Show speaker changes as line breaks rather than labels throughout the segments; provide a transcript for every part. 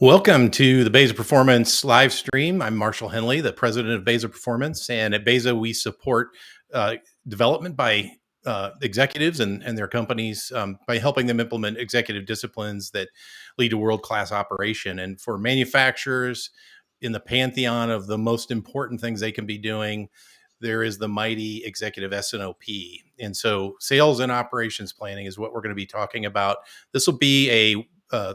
Welcome to the Beza Performance live stream. I'm Marshall Henley, the president of Beza Performance. And at Beza, we support development by executives and their companies by helping them implement executive disciplines that lead to world-class operation. And for manufacturers, in the pantheon of the most important things they can be doing, there is the mighty executive S&OP. And so sales and operations planning is what we're going to be talking about. This will be a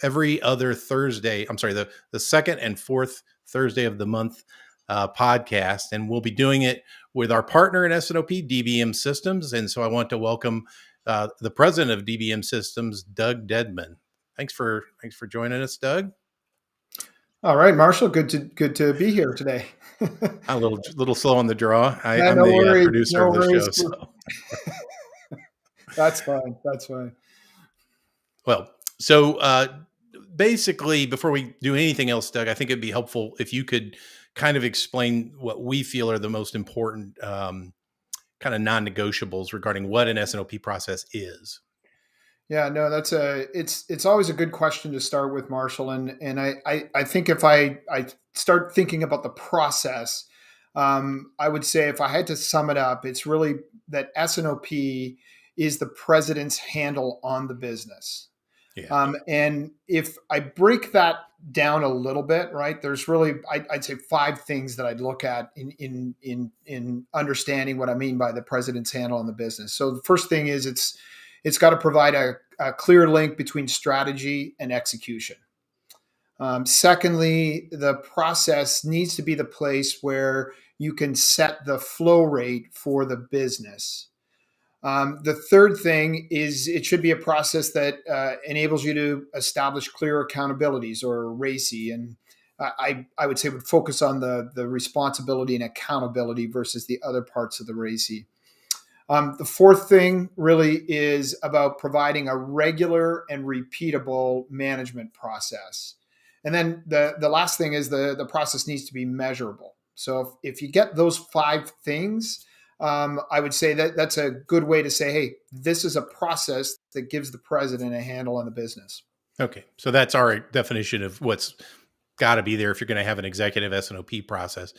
every other Thursday. I'm sorry, the second and fourth Thursday of the month podcast. And we'll be doing it with our partner in S&OP, DBM Systems. And so I want to welcome the president of DBM Systems, Doug Dedman. Thanks for joining us, Doug.
All right, Marshall, good to be here today.
A little slow on the draw. I'm
no
the
worries,
producer of the show. So.
That's fine.
Well, so basically, before we do anything else, Doug, I think it'd be helpful if you could kind of explain what we feel are the most important kind of non-negotiables regarding what an S&OP process is.
Yeah, no, it's always a good question to start with, Marshall. And I think if I start thinking about the process, I would say if I had to sum it up, it's really that S&OP is the president's handle on the business. Yeah. And if I break that down a little bit, right, there's really, I'd say 5 things that I'd look at in understanding what I mean by the president's handle on the business. So the first thing is it's got to provide a clear link between strategy and execution. Secondly, the process needs to be the place where you can set the flow rate for the business. The third thing is it should be a process that enables you to establish clear accountabilities, or RACI. And I would say would focus on the responsibility and accountability versus the other parts of the RACI. The fourth thing really is about providing a regular and repeatable management process. And then the last thing is the process needs to be measurable. So if you get those 5 things, I would say that's a good way to say, hey, this is a process that gives the president a handle on the business.
Okay. So that's our definition of what's got to be there if you're going to have an executive S&OP process.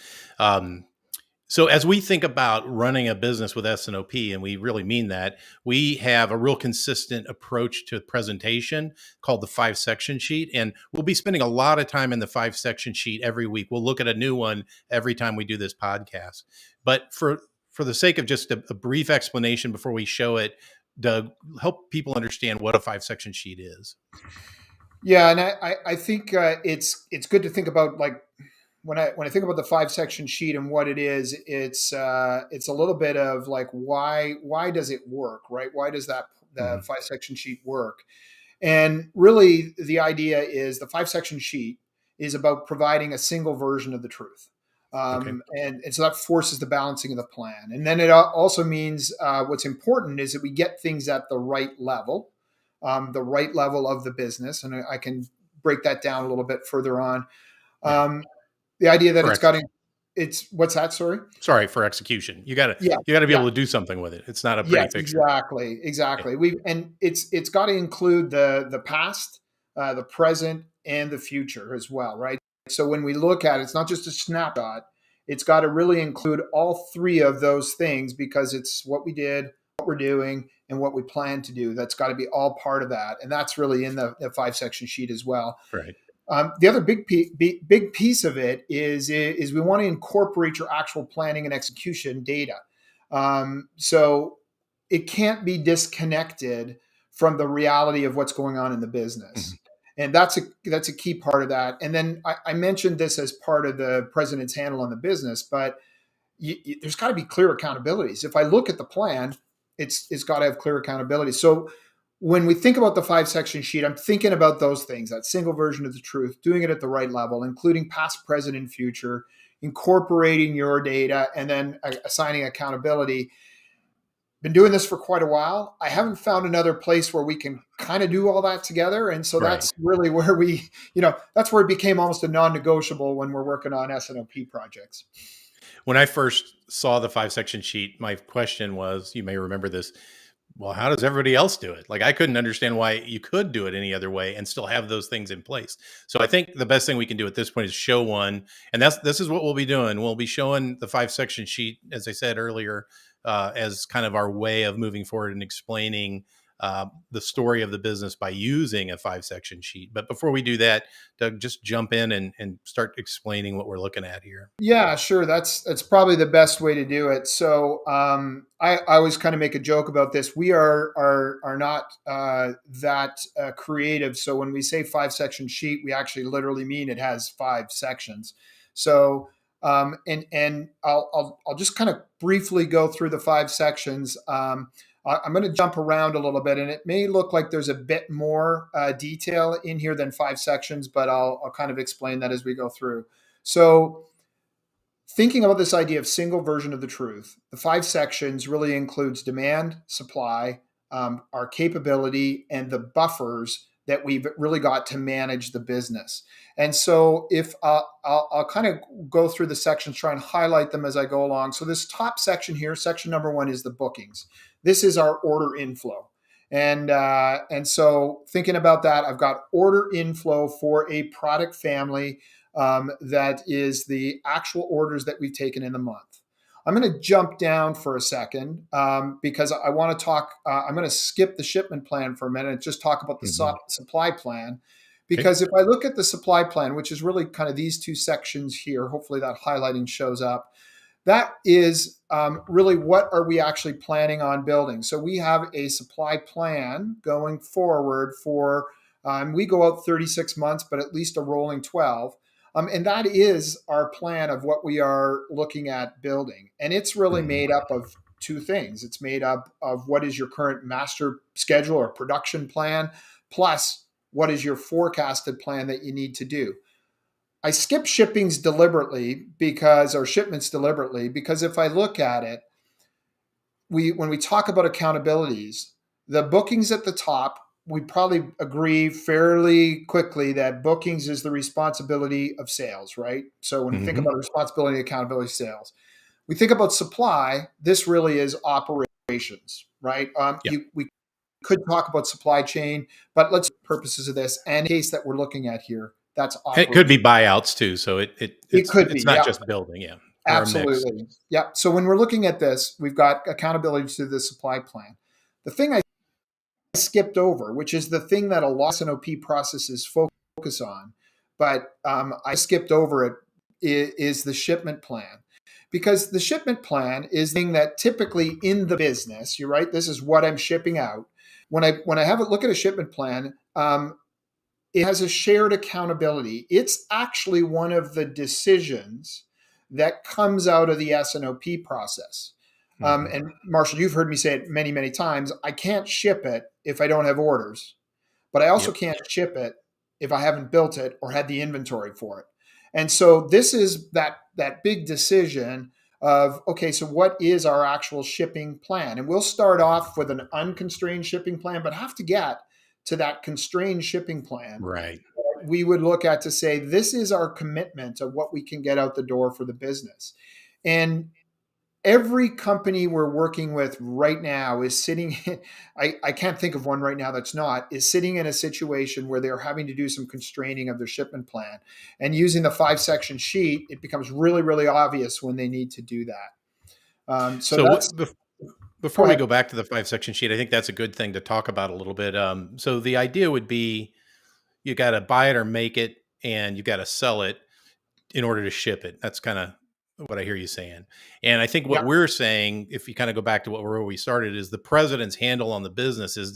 So as we think about running a business with S&OP, and we really mean that, we have a real consistent approach to presentation called the 5-section sheet. And we'll be spending a lot of time in the 5-section sheet every week. We'll look at a new one every time we do this podcast. But for the sake of just a brief explanation before we show it, Doug, help people understand what a 5-section sheet is.
Yeah, and I think it's good to think about, like, when I think about the 5-section sheet and what it is, it's a little bit of like why does it work, right? Why does the 5-section sheet work? And really, the idea is the 5-section sheet is about providing a single version of the truth. And so that forces the balancing of the plan. And then it also means what's important is that we get things at the right level of the business. And I can break that down a little bit further on. The idea that what's that? Sorry,
for execution. You got to be able to do something with it. It's not a pretty picture.
Exactly. Yeah. It's got to include the past, the present, and the future as well, right? So when we look at it, it's not just a snapshot. It's got to really include all 3 of those things, because it's what we did, what we're doing, and what we plan to do. That's got to be all part of that. And that's really in the 5-section sheet as well.
Right.
The other big piece of it is we want to incorporate your actual planning and execution data. So it can't be disconnected from the reality of what's going on in the business. Mm-hmm. And that's a key part of that. And then I mentioned this as part of the president's handle on the business, but there's got to be clear accountabilities. If I look at the plan, it's got to have clear accountability. So when we think about the 5-section sheet, I'm thinking about those things: that single version of the truth, doing it at the right level, including past, present, and future, incorporating your data, and then assigning accountability. Been doing this for quite a while. I haven't found another place where we can kind of do all that together. And so that's really where that's where it became almost a non-negotiable when we're working on S&OP projects.
When I first saw the 5-section sheet, my question was, you may remember this, well, how does everybody else do it? Like, I couldn't understand why you could do it any other way and still have those things in place. So I think the best thing we can do at this point is show one, and this is what we'll be doing. We'll be showing the 5-section sheet, as I said earlier, as kind of our way of moving forward and explaining the story of the business by using a 5-section sheet. But before we do that, Doug, just jump in and start explaining what we're looking at here.
Yeah, sure. That's probably the best way to do it. So I always kind of make a joke about this. We are not that creative. So when we say 5-section sheet, we actually literally mean it has 5 sections. So and I'll just kind of briefly go through the 5 sections. I'm going to jump around a little bit, and it may look like there's a bit more detail in here than 5 sections, but I'll kind of explain that as we go through. So thinking about this idea of single version of the truth, the 5 sections really includes demand, supply, our capability, and the buffers that we've really got to manage the business. And so if I'll kind of go through the sections, try and highlight them as I go along. So this top section here, section number 1, is the bookings. This is our order inflow. And so thinking about that, I've got order inflow for a product family that is the actual orders that we've taken in the month. I'm going to jump down for a second because I want to talk. I'm going to skip the shipment plan for a minute and just talk about the supply plan. Because if I look at the supply plan, which is really kind of these 2 sections here, hopefully that highlighting shows up. That is really what are we actually planning on building. So we have a supply plan going forward for, we go out 36 months, but at least a rolling 12. And that is our plan of what we are looking at building. And it's really made up of 2 things. It's made up of what is your current master schedule or production plan, plus what is your forecasted plan that you need to do. I skip shipments deliberately because if I look at it, when we talk about accountabilities, the bookings at the top, we probably agree fairly quickly that bookings is the responsibility of sales, right? So when we think about responsibility, accountability, sales, we think about supply. This really is operations, right? We could talk about supply chain, but let's purposes of this and case that we're looking at here, that's operations.
It could be buyouts too, so it's not just building, yeah.
Absolutely, yeah. So when we're looking at this, we've got accountability to the supply plan. The thing I skipped over, which is the thing that a lot of S&OP processes focus on, but I skipped over it, is the shipment plan. Because the shipment plan is the thing that typically in the business, you're right, this is what I'm shipping out. When I have a look at a shipment plan, it has a shared accountability. It's actually one of the decisions that comes out of the S&OP process. And Marshall, you've heard me say it many, many times. I can't ship it if I don't have orders, but I also can't ship it if I haven't built it or had the inventory for it. And so this is that big decision of, okay, so what is our actual shipping plan? And we'll start off with an unconstrained shipping plan, but have to get to that constrained shipping plan.
Right.
We would look at to say, this is our commitment of what we can get out the door for the business. And every company we're working with right now is sitting, I can't think of one right now that's not, is sitting in a situation where they're having to do some constraining of their shipment plan. And using the 5-section sheet, it becomes really, really obvious when they need to do that.
Before we go back to the 5-section sheet, I think that's a good thing to talk about a little bit. So the idea would be you got to buy it or make it, and you got to sell it in order to ship it. That's kind of what I hear you saying. And I think what we're saying, if you kind of go back to where we started, is the president's handle on the business is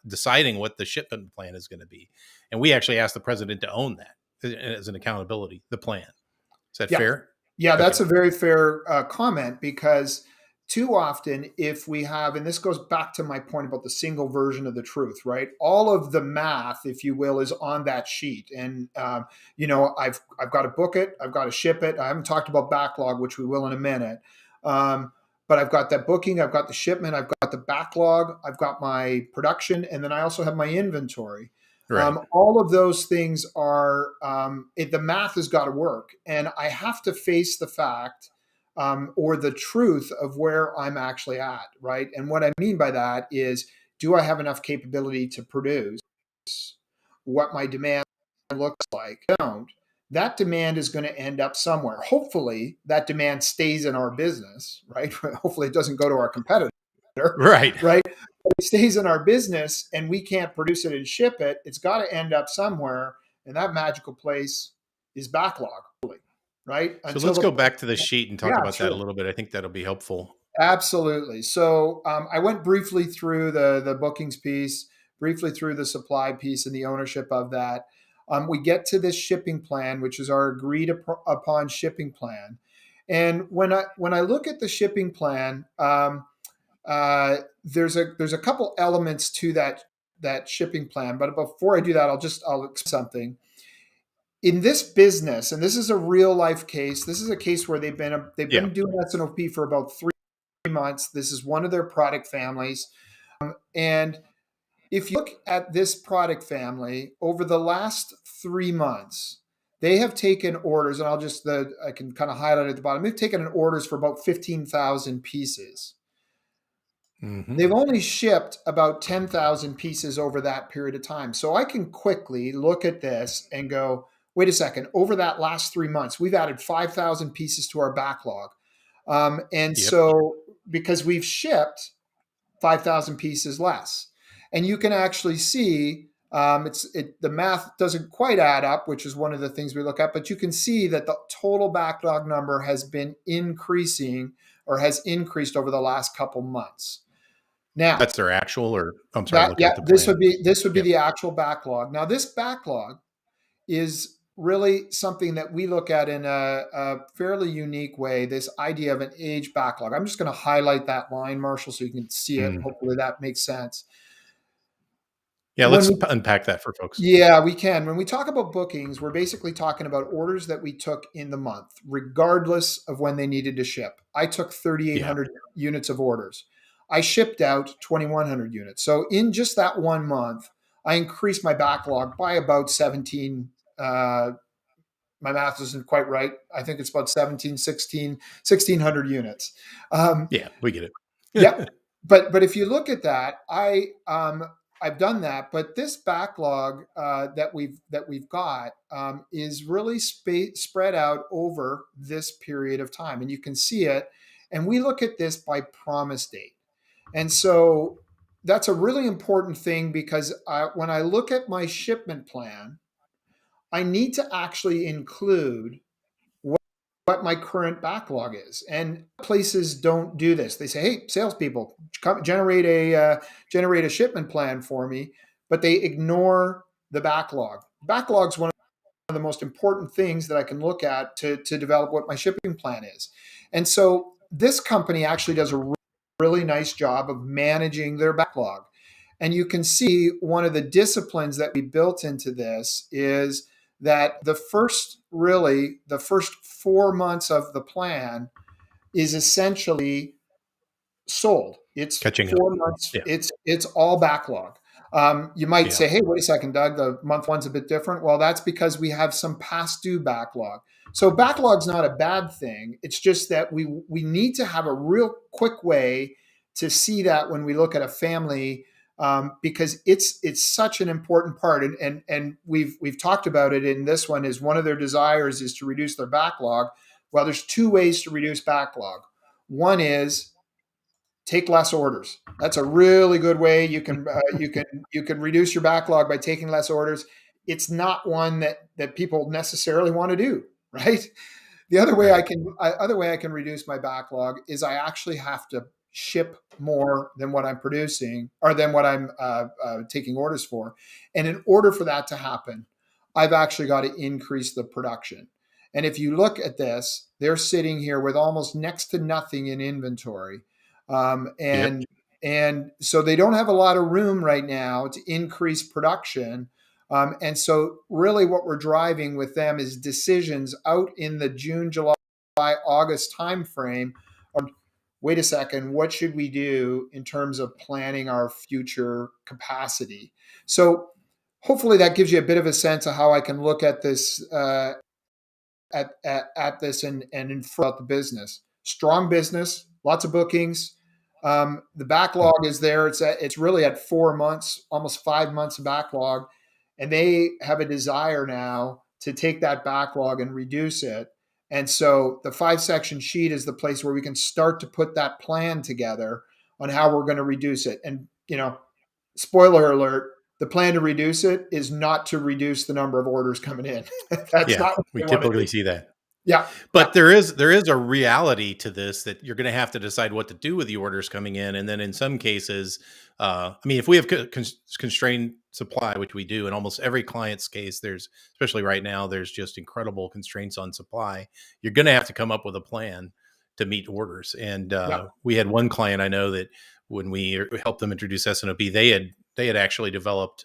deciding what the shipment plan is going to be. And we actually asked the president to own that as an accountability, the plan. Is that fair?
Yeah, that's a very fair comment, because too often if we have, and this goes back to my point about the single version of the truth, right? All of the math, if you will, is on that sheet. And, I've got to book it. I've got to ship it. I haven't talked about backlog, which we will in a minute. But I've got that booking. I've got the shipment. I've got the backlog. I've got my production. And then I also have my inventory. Right. All of those things are, the math has got to work. And I have to face the fact or the truth of where I'm actually at, right? And what I mean by that is, do I have enough capability to produce what my demand looks like? If I don't, that demand is going to end up somewhere. Hopefully, that demand stays in our business, right? Hopefully, it doesn't go to our competitor,
Right.
right? But it stays in our business and we can't produce it and ship it. It's got to end up somewhere. And that magical place is backlog, right?
So
Until
let's
the
go back to the sheet and talk
yeah,
about that a
sure.
little bit. I think that'll be helpful.
Absolutely. So I went briefly through the bookings piece, briefly through the supply piece and the ownership of that. We get to this shipping plan, which is our agreed upon shipping plan. And when I look at the shipping plan, there's a couple elements to that shipping plan. But before I do that, I'll explain something. In this business, and this is a real life case. This is a case where they've
Yeah.
been doing S&OP for about 3 months. This is one of their product families. And if you look at this product family over the last 3 months, they have taken orders, and I can kind of highlight at the bottom. They've taken orders for about 15,000 pieces.
Mm-hmm.
They've only shipped about 10,000 pieces over that period of time. So I can quickly look at this and go, wait a second, over that last 3 months, we've added 5,000 pieces to our backlog. And
Yep.
so because we've shipped 5,000 pieces less. And you can actually see the math doesn't quite add up, which is one of the things we look at, but you can see that the total backlog number has been increasing or has increased over the last couple months. Now,
That's their actual, or I'm sorry, looking at the
this
plan.
would be
Yep.
the actual backlog. Now, this backlog is really something that we look at in a fairly unique way. This idea of an age backlog. I'm just going to highlight that line, Marshall, so you can see it.
Mm.
Hopefully, that makes sense.
Yeah.
When
Let's
we
unpack that for folks.
Yeah, we can. When we talk about bookings, we're basically talking about orders that we took in the month, regardless of when they needed to ship. I took
Yeah.
3,800 units of orders. I shipped out 2,100 units. So in just that 1 month, I increased my backlog by about 17. My math isn't quite right. I think it's about 17, 16, 1,600 units. Um,
Yeah. We get
Yep.
it.
But if you look at that, I've done that. But this backlog that we've got is really spread out over this period of time, and you can see it. And we look at this by promise date, and so that's a really important thing because when I look at my shipment plan, I need to actually include what my current backlog is. And places don't do this. They say, "Hey, salespeople, generate a shipment plan for me," but they ignore the backlog. Backlog's one of the most important things that I can look at to develop what my shipping plan is. And so this company actually does a really nice job of managing their backlog. And you can see one of the disciplines that we built into this is that the first 4 months of the plan is essentially sold. It's
Catching up.
4 months.
Yeah.
It's all backlog. You might
Yeah.
say, "Hey, wait a second, Doug. The month one's a bit different." Well, that's because we have some past due backlog. So backlog's not a bad thing. It's just that we need to have a real quick way to see that when we look at a family, because it's such an important part. And we've talked about it in this one. Is one of their desires is to reduce their backlog. Well, there's two ways to reduce backlog. One is take less orders. That's a really good way you can reduce your backlog by taking less orders. It's not one that people necessarily want to do, right? The
Right.
other way I can reduce my backlog is I actually have to ship more than what I'm producing or than what I'm taking orders for. And in order for that to happen, I've actually got to increase the production. And if you look at this, they're sitting here with almost next to nothing in inventory, um,
Yep.
and and so they don't have a lot of room right now to increase production. And so, really, what we're driving with them is decisions out in the June, July, August timeframe. Wait a second, what should we do in terms of planning our future capacity? So, hopefully, that gives you a bit of a sense of how I can look at this at this and infer out the business. strong business, lots of bookings. The backlog is there. It's really at 4 months, almost 5 months of backlog, and they have a desire now to take that backlog and reduce it. And so the 5-section sheet is the place where we can start to put that plan together on how we're going to reduce it. And spoiler alert, the plan to reduce it is not to reduce the number of orders coming in. That's
Yeah,
not what
we
we want to
typically
do.
see that.
Yeah.
But there is a reality to this that you're going to have to decide what to do with the orders coming in, and then in some cases, if we have constrained supply, which we do in almost every client's case, especially right now, there's just incredible constraints on supply. You're going to have to come up with a plan to meet orders. And
Yeah.
we had one client I know that when we helped them introduce S&OP, they had actually developed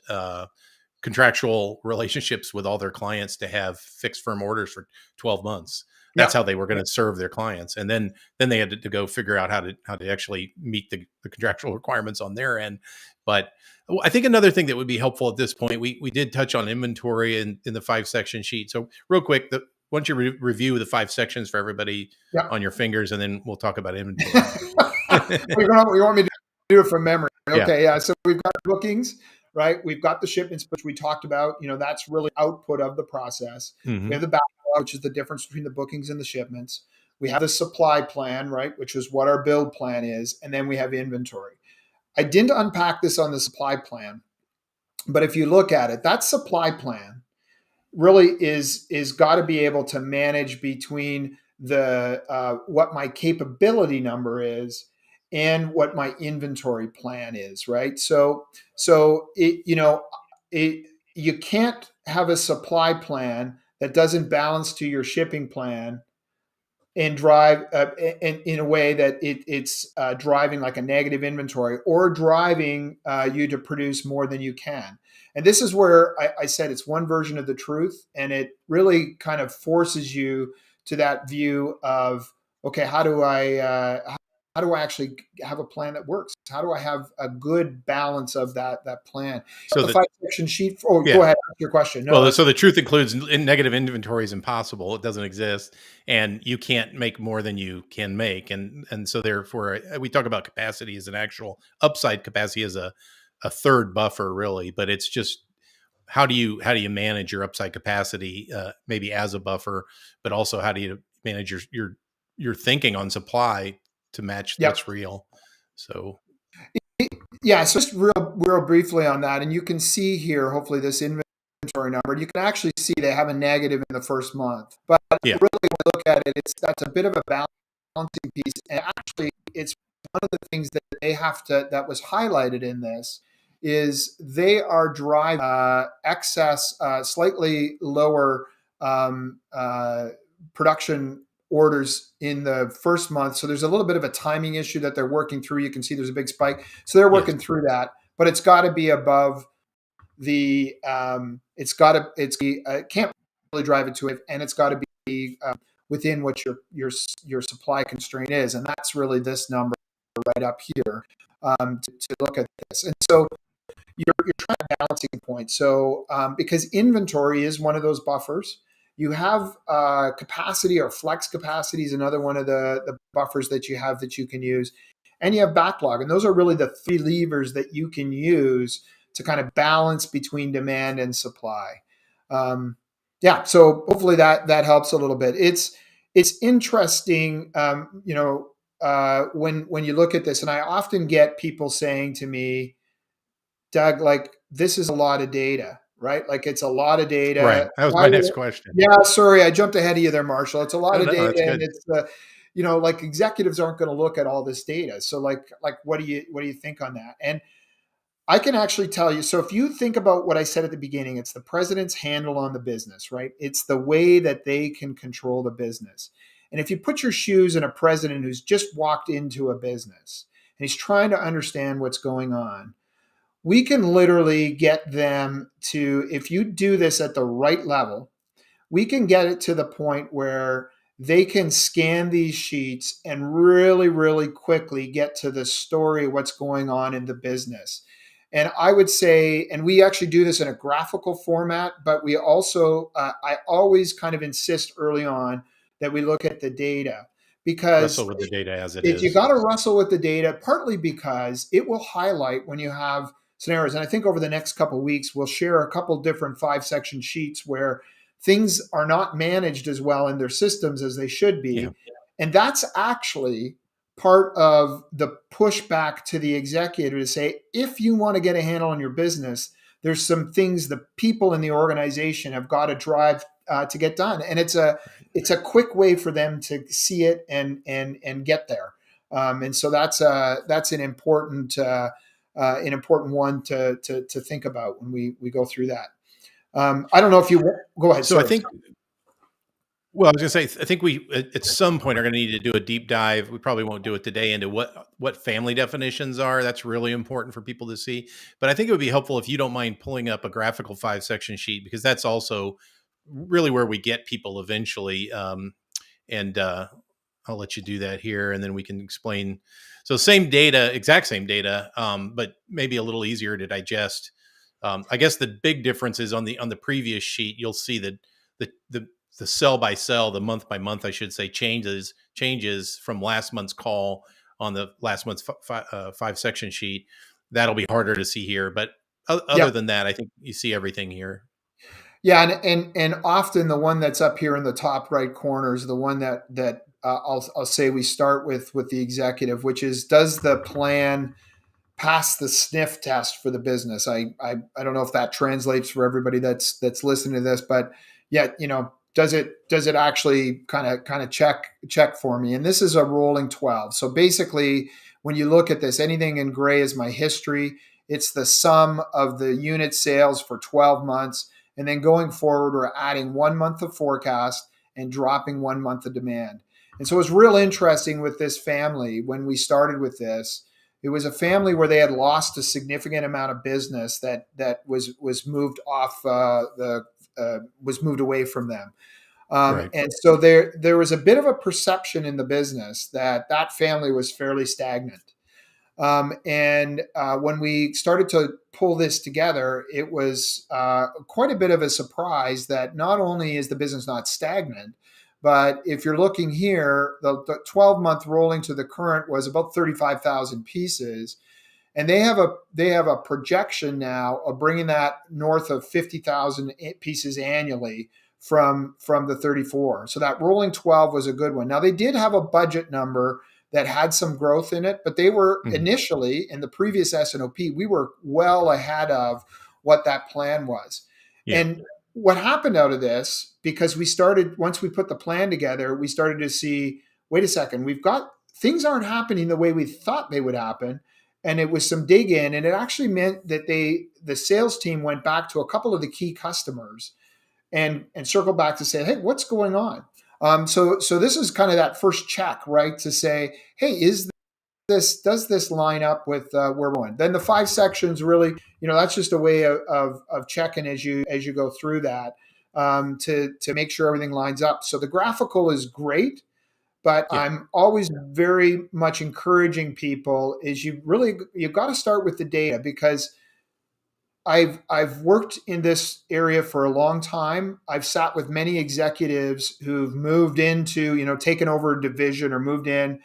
contractual relationships with all their clients to have fixed firm orders for 12 months. That's how they were going to serve their clients. And then they had to go figure out how to actually meet the contractual requirements on their end. But I think another thing that would be helpful at this point, we did touch on inventory in the 5-section sheet. So real quick, why don't you review the 5 sections for everybody
Yeah.
on your fingers, and then we'll talk about inventory.
You want me to do it from memory? Okay.
Yeah.
Yeah. So we've got bookings, right? We've got the shipments, which we talked about. That's really output of the process.
Mm-hmm.
We have the backlog, which is the difference between the bookings and the shipments. We have the supply plan, right, which is what our build plan is, and then we have inventory. I didn't unpack this on the supply plan, but if you look at it, that supply plan really is got to be able to manage between the what my capability number is and what my inventory plan is, right? So you can't have a supply plan that doesn't balance to your shipping plan and drive in a way that it's driving like a negative inventory or driving you to produce more than you can. And this is where I said it's one version of the truth, and it really kind of forces you to that view of, okay, how do I actually have a plan that works? How do I have a good balance of that plan?
So
the 5-section sheet. Go ahead, ask your question.
No, well, so the truth includes negative inventory is impossible. It doesn't exist, and you can't make more than you can make, and so therefore we talk about capacity as an actual upside capacity as a third buffer, really. But it's just how do you manage your upside capacity, maybe as a buffer, but also how do you manage your thinking on supply to match what's real. So
yeah, so just real briefly on that, and you can see here, hopefully, this inventory number. You can actually see they have a negative in the first month, but really, when you look at it, that's a bit of a balancing piece, and actually, it's one of the things that they have to that was highlighted in this is they are driving excess, slightly lower production orders in the first month. So there's a little bit of a timing issue that they're working through. You can see there's a big spike. So they're working through that, but it's got to be above the, it can't really drive it to it. And it's got to be within what your supply constraint is. And that's really this number right up here to look at this. And so you're trying a balancing point. So because inventory is one of those buffers, you have capacity or flex capacity is another one of the buffers that you have that you can use. And you have backlog. And those are really the 3 levers that you can use to kind of balance between demand and supply. So hopefully that helps a little bit. It's interesting, when you look at this, and I often get people saying to me, Doug, like, this is a lot of data, right? Like, it's a lot of data.
Right. That was my next question.
Yeah, sorry, I jumped ahead of you there, Marshall. It's a lot of data, and
good.
it's like executives aren't going to look at all this data. So like what do you think on that? And I can actually tell you. So if you think about what I said at the beginning, it's the president's handle on the business, right? It's the way that they can control the business. And if you put your shoes in a president who's just walked into a business and he's trying to understand what's going on, we can literally get them to, if you do this at the right level, we can get it to the point where they can scan these sheets and really, really quickly get to the story of what's going on in the business. And I would say, and we actually do this in a graphical format, but we also, I always kind of insist early on that we look at the data, because
Wrestle with the data as it
you
is.
got to wrestle with the data, partly because it will highlight when you have scenarios. And I think over the next couple of weeks, we'll share a couple different 5-section sheets where things are not managed as well in their systems as they should
Yeah.
be. And that's actually part of the pushback to the executive to say, if you want to get a handle on your business, there's some things the people in the organization have got to drive to get done. And it's a quick way for them to see it and get there. And so that's an important one to think about when we go through that. I don't know if you go ahead.
So I
Sorry.
think, well, I was going to say, I think we at some point are going to need to do a deep dive. We probably won't do it today into what family definitions are. That's really important for people to see. But I think it would be helpful if you don't mind pulling up a graphical 5-section sheet, because that's also really where we get people eventually. And I'll let you do that here, and then we can explain. So same data, exact same data, but maybe a little easier to digest. I guess the big difference is on the previous sheet, you'll see that the cell by cell, the month by month, I should say, changes from last month's call on the last month's 5-section sheet. That'll be harder to see here, but other
Yeah.
than that, I think you see everything here.
Yeah, and often the one that's up here in the top right corner is the one that I'll say we start with the executive, which is, does the plan pass the sniff test for the business? I don't know if that translates for everybody that's listening to this, but yeah, does it actually kind of check for me? And this is a rolling 12. So basically, when you look at this, anything in gray is my history. It's the sum of the unit sales for 12 months. And then going forward, we're adding 1 month of forecast and dropping 1 month of demand. And so it was real interesting with this family when we started with this. It was a family where they had lost a significant amount of business that was moved off was moved away from them.
Right.
And so there was a bit of a perception in the business that family was fairly stagnant. And when we started to pull this together, it was quite a bit of a surprise that not only is the business not stagnant, but if you're looking here, the 12-month rolling to the current was about 35,000 pieces. And they have a projection now of bringing that north of 50,000 pieces annually from the 34. So that rolling 12 was a good one. Now they did have a budget number that had some growth in it, but they were initially in the previous S&OP, we were well ahead of what that plan was.
Yeah.
And what happened out of this, because once we put the plan together, we started to see, wait a second, things aren't happening the way we thought they would happen. And it was some dig in, and it actually meant that the sales team went back to a couple of the key customers and circled back to say, hey, what's going on? So this is kind of that first check, right? To say, hey, does this line up with where we're going? Then the 5 sections really, that's just a way of checking as you go through that to make sure everything lines up. So the graphical is great, but
Yeah.
I'm always very much encouraging people is you've got to start with the data, because I've worked in this area for a long time. I've sat with many executives who've moved into, taken over a division or moved in.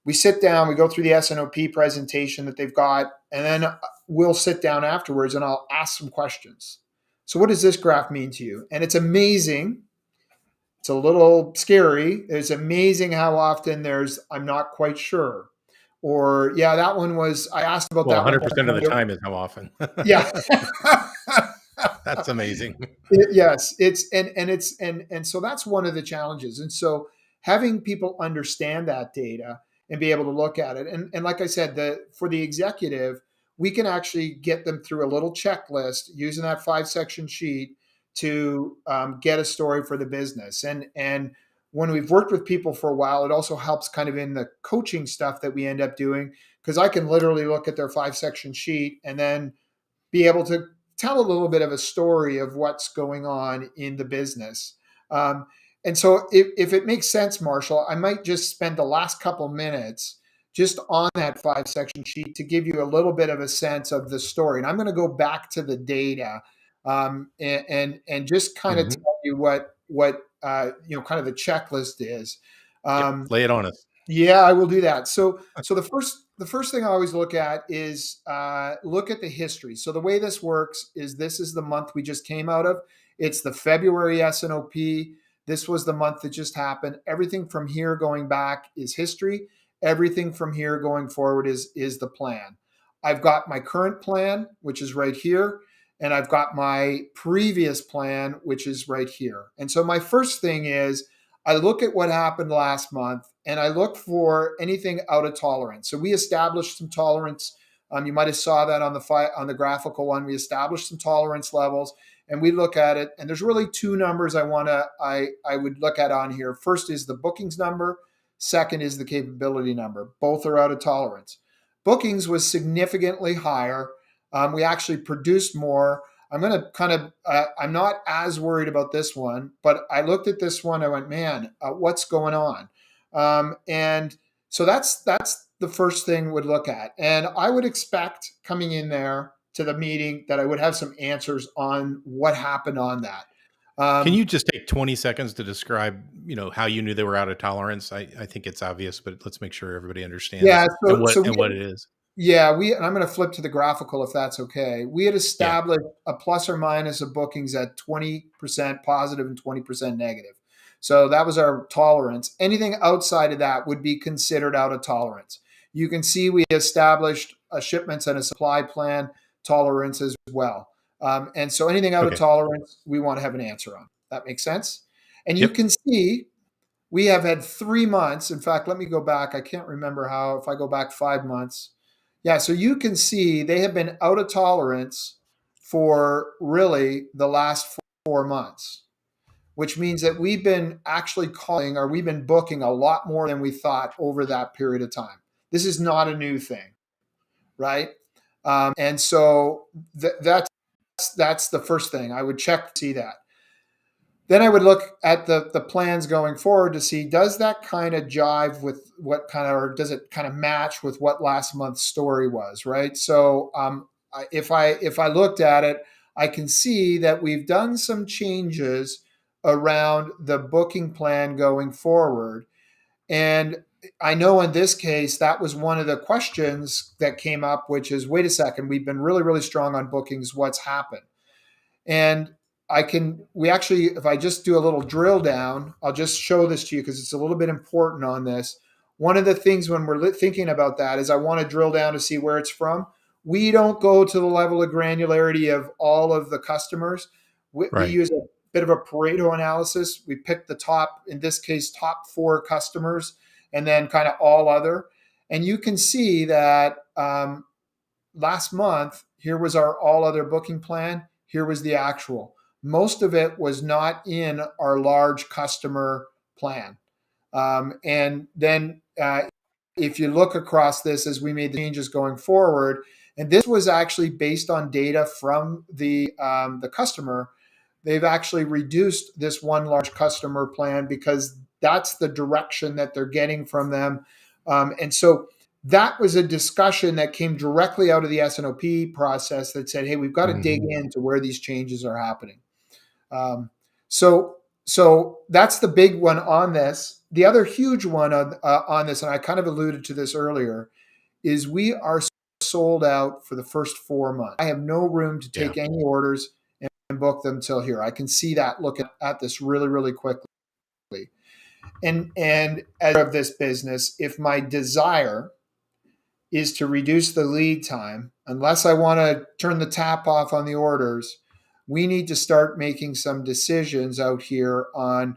We sit down, we go through the S&OP presentation that they've got, and then we'll sit down afterwards and I'll ask some questions. So what does this graph mean to you? And it's amazing. It's a little scary. It's amazing how often I'm not quite sure. Or, yeah, that one was, I asked about
Well,
that one.
100% of the time is how often.
Yeah.
That's amazing.
Yes, and so that's one of the challenges. And so having people understand that data and be able to look at it, and like I said, for the executive, we can actually get them through a little checklist using that 5-section sheet to get a story for the business. And when we've worked with people for a while, it also helps kind of in the coaching stuff that we end up doing, because I can literally look at their 5-section sheet and then be able to tell a little bit of a story of what's going on in the business. And so if it makes sense, Marshall, I might just spend the last couple minutes just on that 5-section sheet to give you a little bit of a sense of the story. And I'm going to go back to the data and just kind of tell you what kind of the checklist is.
Yep. Lay it on us.
Yeah, I will do that. So the first thing I always look at is look at the history. So the way this works is this is the month we just came out of. It's the February S&OP. This was the month that just happened. Everything from here going back is history. Everything from here going forward is the plan. I've got my current plan, which is right here, and I've got my previous plan, which is right here. And so my first thing is I look at what happened last month and I look for anything out of tolerance. So we established some tolerance. You might have saw that on the graphical one. We established some tolerance levels and we look at it. And there's really two numbers I would look at on here. First is the bookings number. Second is the capability number. Both are out of tolerance. Bookings was significantly higher. We actually produced more. I'm going to kind of, I'm not as worried about this one, but I looked at this one. I went, man, what's going on? And so that's the first thing we'd look at. And I would expect coming in there to the meeting that I would have some answers on what happened on that.
Can you just take 20 seconds to describe, how you knew they were out of tolerance? I think it's obvious, but let's make sure everybody understands
Yeah.
what it is.
Yeah, and I'm going to flip to the graphical if that's okay. We had
Yeah.
established a plus or minus of bookings at 20% positive and 20% negative. So that was our tolerance. Anything outside of that would be considered out of tolerance. You can see we established a shipments and a supply plan tolerance as well. And so anything out of
Okay.
tolerance, we want to have an answer on. That makes sense? And you
Yep.
can see we have had 3 months. In fact, let me go back. I can't remember how, if I go back 5 months. Yeah, so you can see they have been out of tolerance for really the last 4 months, which means that we've been actually we've been booking a lot more than we thought over that period of time. This is not a new thing, right? And so that's the first thing I would check to see that. Then I would look at the plans going forward to see, does that kind of jive with what kind of, or does it kind of match with what last month's story was, right? So if I looked at it, I can see that we've done some changes around the booking plan going forward. And I know in this case, that was one of the questions that came up, which is, wait a second, we've been really, really strong on bookings. What's happened? And we actually, if I just do a little drill down, I'll just show this to you because it's a little bit important on this. One of the things when we're thinking about that is I want to drill down to see where it's from. We don't go to the level of granularity of all of the customers. We use a bit of a Pareto analysis. We pick the top, in this case, top 4 customers, and then kind of all other. And you can see that last month, here was our all other booking plan. Here was the actual. Most of it was not in our large customer plan. And then if you look across this as we made the changes going forward, and this was actually based on data from the customer, they've actually reduced this one large customer plan because that's the direction that they're getting from them. And so that was a discussion that came directly out of the S&OP process that said, hey, we've got to dig into where these changes are happening. So that's the big one on this. The other huge one on this, and I kind of alluded to this earlier, is we are sold out for the first 4 months. I have no room to take any orders and book them till here. I can see that looking at this really, really quickly. And as of this business, if my desire is to reduce the lead time, unless I want to turn the tap off on the orders, we need to start making some decisions out here on,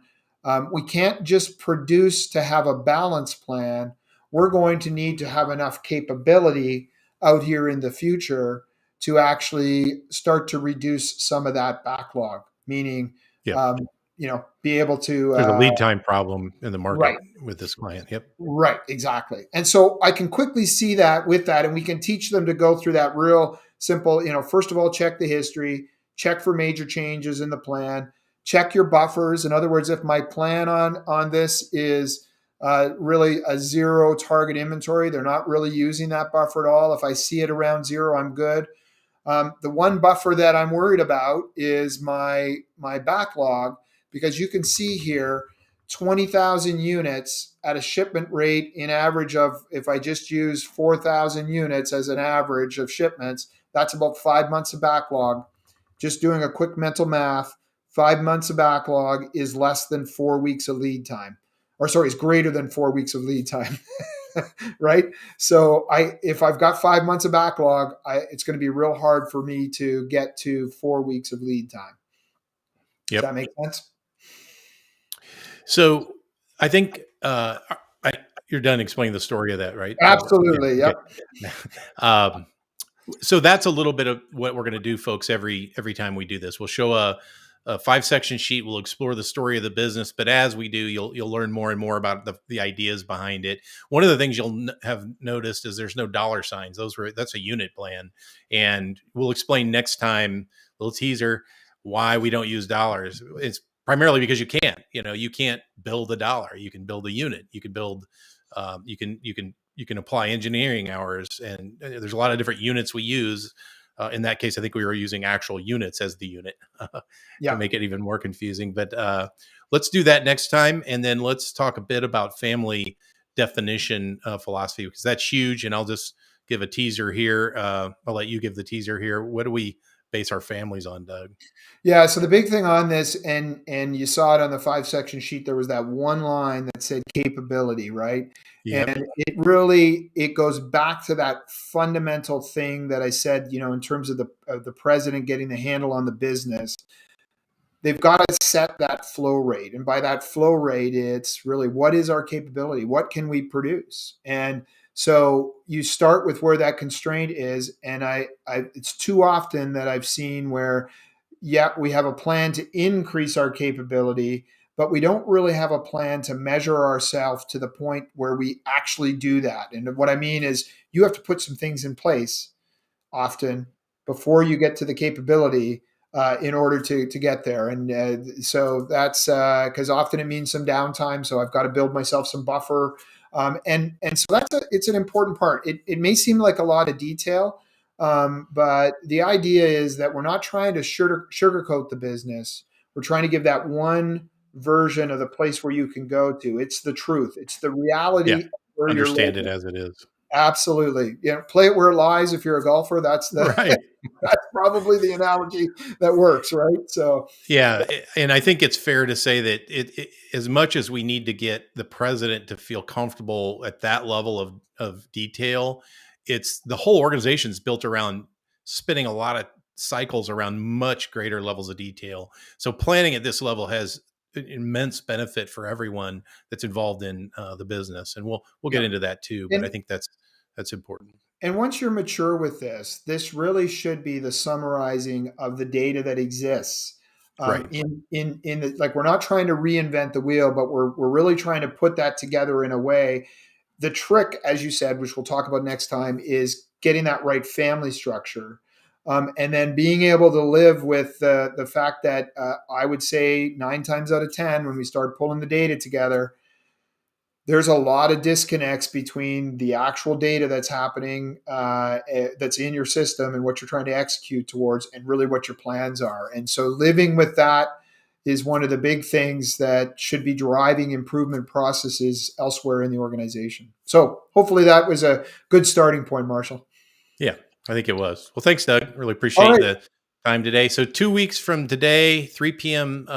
we can't just produce to have a balance plan. We're going to need to have enough capability out here in the future to actually start to reduce some of that backlog, meaning, be able to.
There's a lead time problem in the market
right.
with this client. Yep.
Right, exactly. And so I can quickly see that with that, and we can teach them to go through that real simple, first of all, check the history, check for major changes in the plan, check your buffers. In other words, if my plan on this is really a 0 target inventory, they're not really using that buffer at all. If I see it around 0, I'm good. The one buffer that I'm worried about is my backlog, because you can see here 20,000 units at a shipment rate in average of, if I just use 4,000 units as an average of shipments, that's about 5 months of backlog. Just doing a quick mental math, 5 months of backlog is less than 4 weeks of lead time. Or sorry, it's greater than 4 weeks of lead time. Right? So if I've got 5 months of backlog, it's going to be real hard for me to get to 4 weeks of lead time. Does that make sense?
So I think you're done explaining the story of that, right?
Absolutely.
Yeah,
Yep.
okay. So that's a little bit of what we're going to do, folks. Every time we do this, we'll show a 5-section sheet. We'll explore the story of the business, but as we do, you'll learn more and more about the ideas behind it. One of the things you'll have noticed is there's no dollar signs. That's a unit plan, and we'll explain next time. Little teaser why we don't use dollars. It's primarily because you can't. You can't build a dollar. You can build a unit. You can build. You can apply engineering hours, and there's a lot of different units we use. In that case, I think we were using actual units as the unit to make it even more confusing. But let's do that next time. And then let's talk a bit about family definition philosophy, because that's huge. And I'll just give a teaser here. I'll let you give the teaser here. What do we base our families on, Doug?
Yeah. So the big thing on this, and you saw it on the 5-section sheet, there was that one line that said capability, right?
Yep.
And it goes back to that fundamental thing that I said, in terms of the president getting the handle on the business. They've got to set that flow rate. And by that flow rate, it's really, what is our capability? What can we produce? And so you start with where that constraint is. And it's too often that I've seen where, we have a plan to increase our capability, but we don't really have a plan to measure ourselves to the point where we actually do that. And what I mean is, you have to put some things in place often before you get to the capability in order to get there. And so that's because often it means some downtime. So I've got to build myself some buffer. And so it's an important part. It may seem like a lot of detail, but the idea is that we're not trying to sugarcoat the business. We're trying to give that one version of the place where you can go to. It's the truth. It's the reality.
Yeah.
Where
Understand it as it is.
Absolutely. Play it where it lies. If you're a golfer, that's
Right.
that's probably the analogy that works, right? So
yeah, and I think it's fair to say that as much as we need to get the president to feel comfortable at that level of detail, it's the whole organization is built around spinning a lot of cycles around much greater levels of detail. So planning at this level has an immense benefit for everyone that's involved in the business, and we'll get into that too. But I think that's important.
And once you're mature with this really should be the summarizing of the data that exists.
Right.
In the, like, we're not trying to reinvent the wheel, but we're really trying to put that together in a way. The trick, as you said, which we'll talk about next time, is getting that right family structure. And then being able to live with the fact that I would say 9 times out of 10, when we start pulling the data together, there's a lot of disconnects between the actual data that's happening, that's in your system, and what you're trying to execute towards, and really what your plans are. And so living with that is one of the big things that should be driving improvement processes elsewhere in the organization. So hopefully that was a good starting point, Marshall.
Yeah, I think it was. Well, thanks, Doug. Really appreciate the time today. So 2 weeks from today, 3 p.m.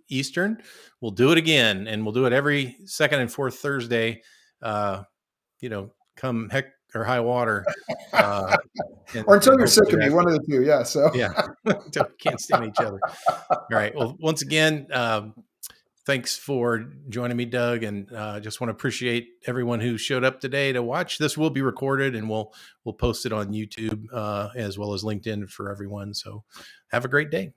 Eastern, we'll do it again, and we'll do it every second and fourth Thursday. Come heck or high water,
or until you're sick of me, one of the two. Yeah. So
can't stand each other. All right. Well, once again, thanks for joining me, Doug, and just want to appreciate everyone who showed up today to watch. This will be recorded, and we'll post it on YouTube as well as LinkedIn for everyone. So have a great day.